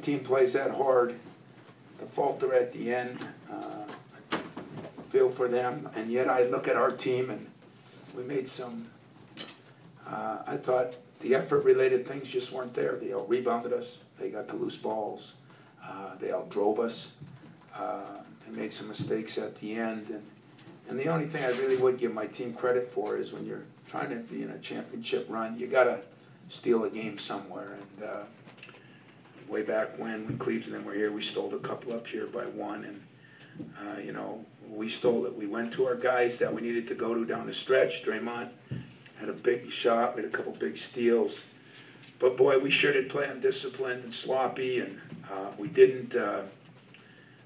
team plays that hard to falter at the end. I feel for them, and yet I look at our team and we made some, I thought the effort-related things just weren't there. They out-rebounded us. They got to loose balls. They out-drove us. And made some mistakes at the end. And the only thing I really would give my team credit for is when you're trying to be in a championship run, you got to steal a game somewhere. And way back when Cleveland were here, we stole a couple up here by one. And, you know, we stole it. We went to our guys that we needed to go to down the stretch. Draymond had a big shot. We had a couple big steals. But, boy, we sure did play undisciplined and sloppy. And we didn't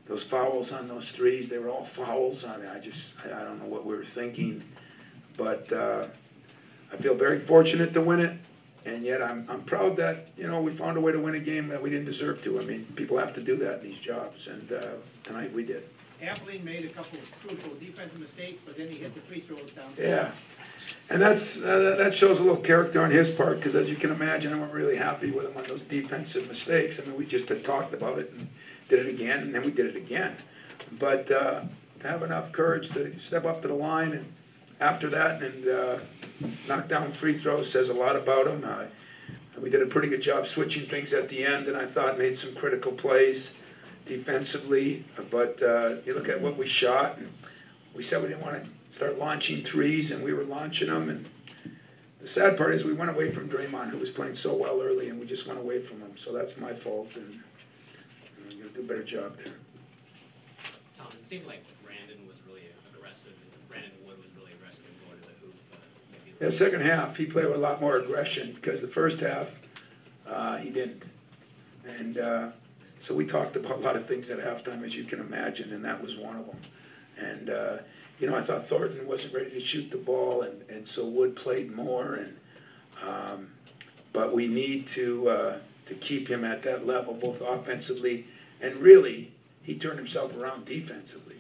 those fouls on those threes, they were all fouls. I mean, I don't know what we were thinking. But I feel very fortunate to win it. And yet I'm proud that, you know, we found a way to win a game that we didn't deserve to. I mean, people have to do that in these jobs. And tonight we did. Appling made a couple of crucial defensive mistakes, but then he hit the free throws down. Yeah. And that shows a little character on his part, because as you can imagine, I wasn't really happy with him on those defensive mistakes. I mean, we just had talked about it and did it again, and then we did it again. But to have enough courage to step up to the line and after that and knock down free throws says a lot about him. We did a pretty good job switching things at the end, and I thought made some critical plays defensively. But you look at what we shot, and we said we didn't want to start launching threes, and we were launching them. And the sad part is we went away from Draymond, who was playing so well early, and we just went away from him. So that's my fault, and we're going to do a better job there. Tom, it seemed like Brandon was really aggressive. Brandon Wood was really aggressive in going to the hoop. Yeah, second half, he played with a lot more aggression, because the first half, he didn't. And so we talked about a lot of things at halftime, as you can imagine, and that was one of them. And, you know, I thought Thornton wasn't ready to shoot the ball, and so Wood played more. And but we need to keep him at that level, both offensively and really, he turned himself around defensively.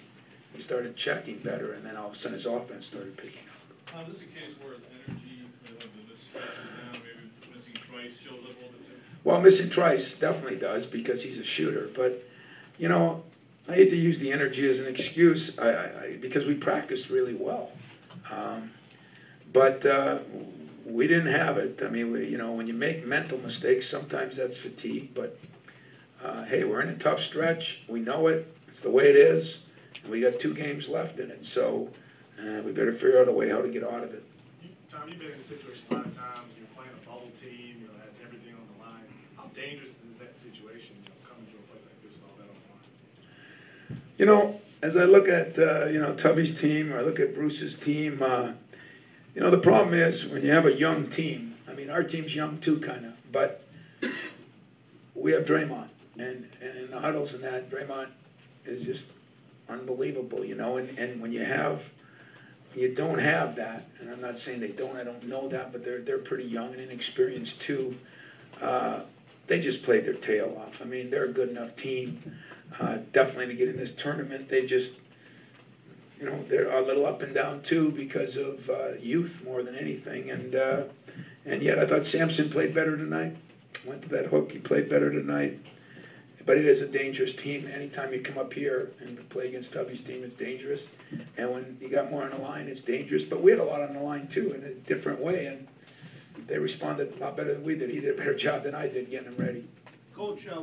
He started checking better, and then all of a sudden his offense started picking up. This is a case where the energy, the stretch is down, maybe missing Trice shows up a little bit. Well, missing Trice definitely does, because he's a shooter. But, you know, I hate to use the energy as an excuse because we practiced really well. But we didn't have it. I mean, you know, when you make mental mistakes, sometimes that's fatigue. But, hey, we're in a tough stretch. We know it. It's the way it is. And we got 2 games left in it. So we better figure out a way how to get out of it. Tom, you've been in a situation a lot of times. You're playing a bubble team, you know, has everything on the line. How dangerous is that situation, you know, coming to a place like this with all that on the line? You know, as I look at, you know, Tubby's team, or I look at Bruce's team, you know, the problem is when you have a young team, I mean, our team's young too, kind of, but we have Draymond. And in the huddles and that, Draymond is just unbelievable, you know, and when you don't have that, and I'm not saying they don't, I don't know that, but they're pretty young and inexperienced too. They just played their tail off. I mean, they're a good enough team, definitely to get in this tournament. They just, you know, they're a little up and down too because of youth more than anything. And yet I thought Sampson played better tonight. Went to that hook, he played better tonight. But it is a dangerous team. Anytime you come up here and play against Tubby's team, it's dangerous. And when you got more on the line, it's dangerous. But we had a lot on the line, too, in a different way. And they responded a lot better than we did. He did a better job than I did getting them ready. Coach,